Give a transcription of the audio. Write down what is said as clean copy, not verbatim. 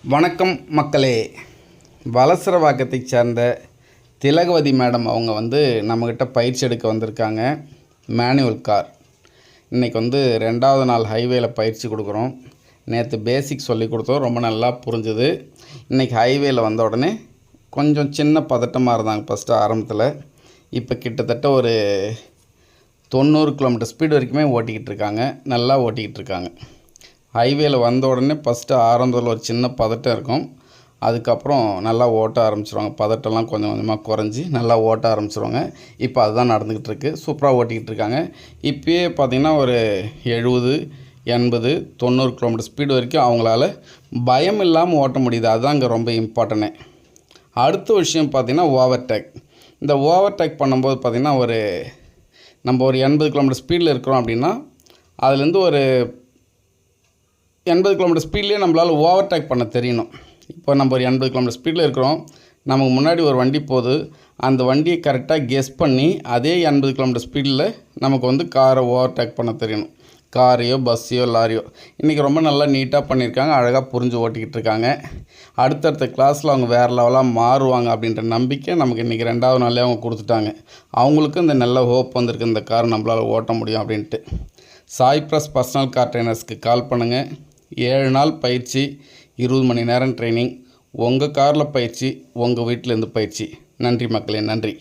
வணக்கம் மக்களே. வலசரவாக்கத்தைச் சேர்ந்த திலகவதி மேடம் அவங்க நம்மக்கிட்ட பயிற்சி எடுக்க வந்திருக்காங்க. மேனுவல் கார் இன்றைக்கி 2வது நாள் ஹைவேல பயிற்சி கொடுக்குறோம். நேற்று பேசிக் சொல்லி கொடுத்தோம், ரொம்ப நல்லா புரிஞ்சுது. இன்றைக்கி ஹைவேல வந்த உடனே கொஞ்சம் சின்ன பதட்டமாக இருந்தாங்க ஃபஸ்ட்டு ஆரம்பத்தில். இப்போ கிட்டத்தட்ட ஒரு 90 கிலோமீட்டர் ஸ்பீடு வரைக்குமே ஓட்டிக்கிட்டு இருக்காங்க, நல்லா ஓட்டிக்கிட்டு இருக்காங்க. ஹைவேல வந்த உடனே ஃபஸ்ட்டு ஆரம்பத்தில் ஒரு சின்ன பதட்டம் இருக்கும், அதுக்கப்புறம் நல்லா ஓட்ட ஆரம்பிச்சிருவாங்க. பதட்டம்லாம் கொஞ்சம் கொஞ்சமாக குறைஞ்சி நல்லா ஓட்ட ஆரம்பிச்சிருவாங்க. இப்போ அதுதான் நடந்துக்கிட்டு இருக்குது. சூப்பராக ஓட்டிக்கிட்டு இருக்காங்க. இப்போயே பார்த்திங்கன்னா ஒரு 70, 80, 90 கிலோமீட்டர் ஸ்பீடு வரைக்கும் அவங்களால பயம் இல்லாமல் ஓட்ட முடியுது. அதுதான் இங்கே ரொம்ப இம்பார்ட்டனே. அடுத்த விஷயம் பார்த்திங்கன்னா ஓவர்டேக். இந்த ஓவர்டேக் பண்ணும்போது பார்த்திங்கன்னா நம்ம ஒரு 80 கிலோமீட்டர் ஸ்பீடில் இருக்கிறோம் அப்படின்னா, அதுலேருந்து ஒரு 80 கிலோமீட்டர் ஸ்பீட்லேயே நம்மளால் ஓவர்டேக் பண்ண தெரியணும். இப்போ நம்ம ஒரு 80 கிலோமீட்டர் ஸ்பீடில் இருக்கிறோம், நமக்கு முன்னாடி ஒரு வண்டி போகுது, அந்த வண்டியை கரெக்டாக கெஸ் பண்ணி அதே 80 கிலோமீட்டர் ஸ்பீடில் நமக்கு காரை ஓவர்டேக் பண்ண தெரியணும். காரையோ பஸ்ஸையோ லாரியோ இன்றைக்கி ரொம்ப நல்லா நீட்டாக பண்ணியிருக்காங்க, அழகாக புரிஞ்சு ஓட்டிக்கிட்டு இருக்காங்க. அடுத்தடுத்த கிளாஸில் அவங்க வேறு லெவலாக மாறுவாங்க அப்படின்ற நம்பிக்கை நமக்கு இன்றைக்கி 2வது நாளே அவங்க கொடுத்துட்டாங்க. அவங்களுக்கும் இந்த நல்ல ஹோப் வந்திருக்கு, இந்த கார் நம்மளால் ஓட்ட முடியும் அப்படின்ட்டு. சாய் ப்ரஸ் பர்சனல் கார் ட்ரைனர்ஸ்க்கு கால் பண்ணுங்கள். 7 நாள் பயிற்சி, 20 மணி நேரம் ட்ரைனிங். உங்கள் காரில் பயிற்சி, உங்கள் வீட்டிலேருந்து பயிற்சி. நன்றி மக்களே, நன்றி.